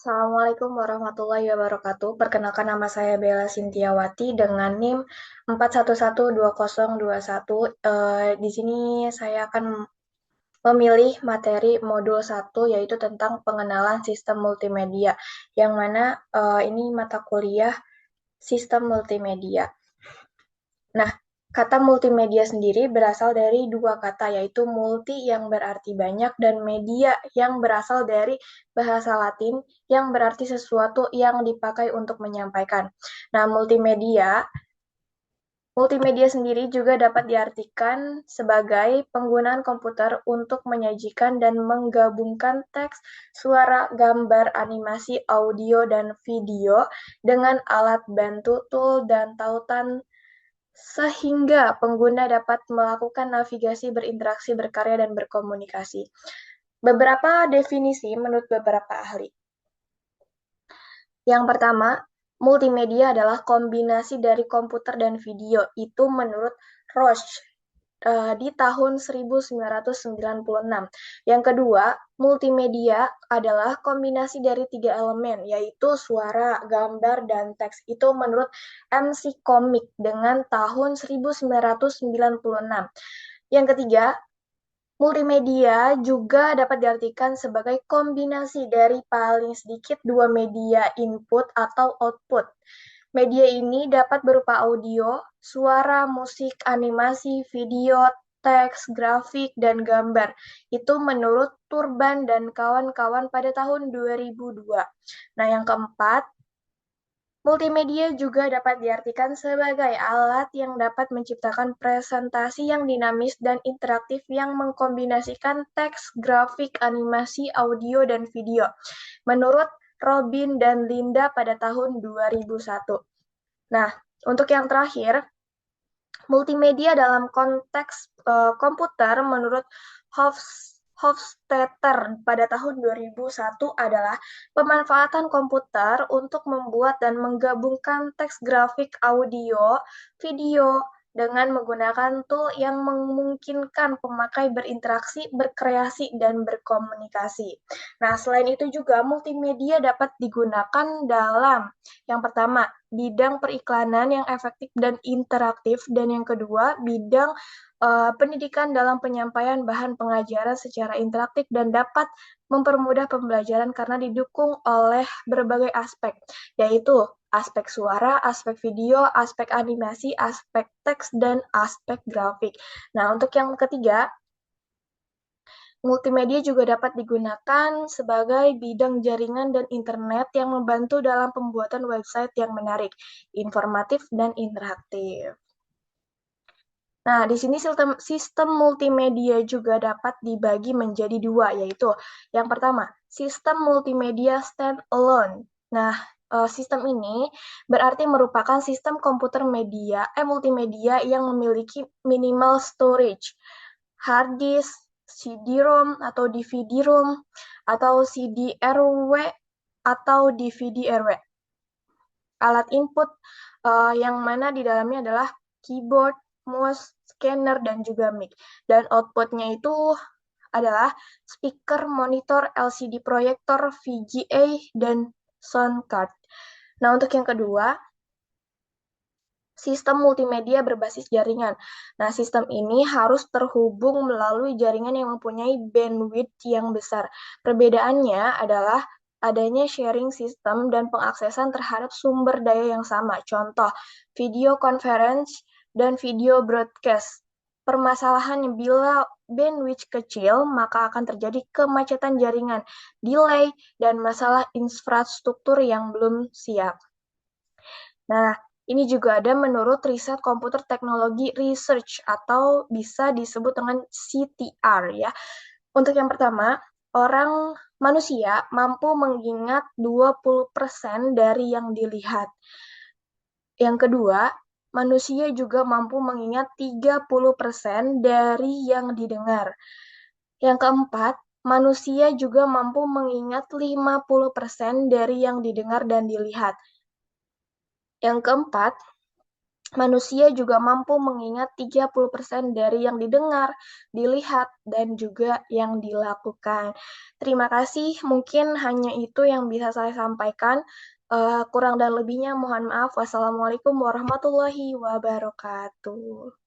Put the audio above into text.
Assalamualaikum warahmatullahi wabarakatuh. Perkenalkan nama saya Bella Sintiawati dengan NIM 4112021. Di sini saya akan memilih materi modul 1 yaitu tentang pengenalan sistem multimedia. Yang mana ini mata kuliah sistem multimedia. Nah, kata multimedia sendiri berasal dari dua kata, yaitu multi yang berarti banyak dan media yang berasal dari bahasa Latin yang berarti sesuatu yang dipakai untuk menyampaikan. Nah, multimedia sendiri juga dapat diartikan sebagai penggunaan komputer untuk menyajikan dan menggabungkan teks, suara, gambar, animasi, audio, dan video dengan alat bantu, tool, dan tautan sehingga pengguna dapat melakukan navigasi, berinteraksi, berkarya, dan berkomunikasi. Beberapa definisi menurut beberapa ahli. Yang pertama, multimedia adalah kombinasi dari komputer dan video. Itu menurut Roche di tahun 1996. Yang kedua, multimedia adalah kombinasi dari 3 elemen, yaitu suara, gambar, dan teks. Itu menurut MC Comic dengan tahun 1996. Yang ketiga, multimedia juga dapat diartikan sebagai kombinasi dari paling sedikit dua media input atau output. Media ini dapat berupa audio, suara, musik, animasi, video, teks, grafik, dan gambar. Itu menurut Turban dan kawan-kawan pada tahun 2002. Nah, yang keempat, multimedia juga dapat diartikan sebagai alat yang dapat menciptakan presentasi yang dinamis dan interaktif yang mengkombinasikan teks, grafik, animasi, audio, dan video. Menurut Robin dan Linda pada tahun 2001. Nah, untuk yang terakhir, multimedia dalam konteks komputer menurut Hofstadter pada tahun 2001 adalah pemanfaatan komputer untuk membuat dan menggabungkan teks, grafik, audio, video dengan menggunakan tool yang memungkinkan pemakai berinteraksi, berkreasi, dan berkomunikasi. Nah, selain itu juga multimedia dapat digunakan dalam yang pertama, bidang periklanan yang efektif dan interaktif, dan yang kedua, bidang pendidikan dalam penyampaian bahan pengajaran secara interaktif dan dapat mempermudah pembelajaran karena didukung oleh berbagai aspek, yaitu aspek suara, aspek video, aspek animasi, aspek teks, dan aspek grafik. Nah, untuk yang ketiga, multimedia juga dapat digunakan sebagai bidang jaringan dan internet yang membantu dalam pembuatan website yang menarik, informatif, dan interaktif. Nah, di sini sistem multimedia juga dapat dibagi menjadi dua, yaitu yang pertama, sistem multimedia standalone. Nah, sistem ini berarti merupakan sistem komputer multimedia yang memiliki minimal storage, hard disk, CD-ROM atau DVD-ROM, atau CD-RW atau DVD-RW. Alat input yang mana di dalamnya adalah keyboard, mouse, scanner, dan juga mic. Dan outputnya itu adalah speaker, monitor, LCD proyektor, VGA, dan sound card. Nah, untuk yang kedua, sistem multimedia berbasis jaringan. Nah, sistem ini harus terhubung melalui jaringan yang mempunyai bandwidth yang besar. Perbedaannya adalah adanya sharing sistem dan pengaksesan terhadap sumber daya yang sama. Contoh, video conference dan video broadcast. Permasalahannya bila bandwidth kecil, maka akan terjadi kemacetan jaringan, delay, dan masalah infrastruktur yang belum siap. Nah, ini juga ada menurut riset Computer Technology Research atau bisa disebut dengan CTR ya. Untuk yang pertama, manusia mampu mengingat 20% dari yang dilihat. Yang kedua, manusia juga mampu mengingat 30% dari yang didengar. Yang keempat, manusia juga mampu mengingat 50% dari yang didengar dan dilihat. Yang keempat, manusia juga mampu mengingat 30% dari yang didengar, dilihat, dan juga yang dilakukan. Terima kasih, mungkin hanya itu yang bisa saya sampaikan. Kurang dan lebihnya mohon maaf. Wassalamualaikum warahmatullahi wabarakatuh.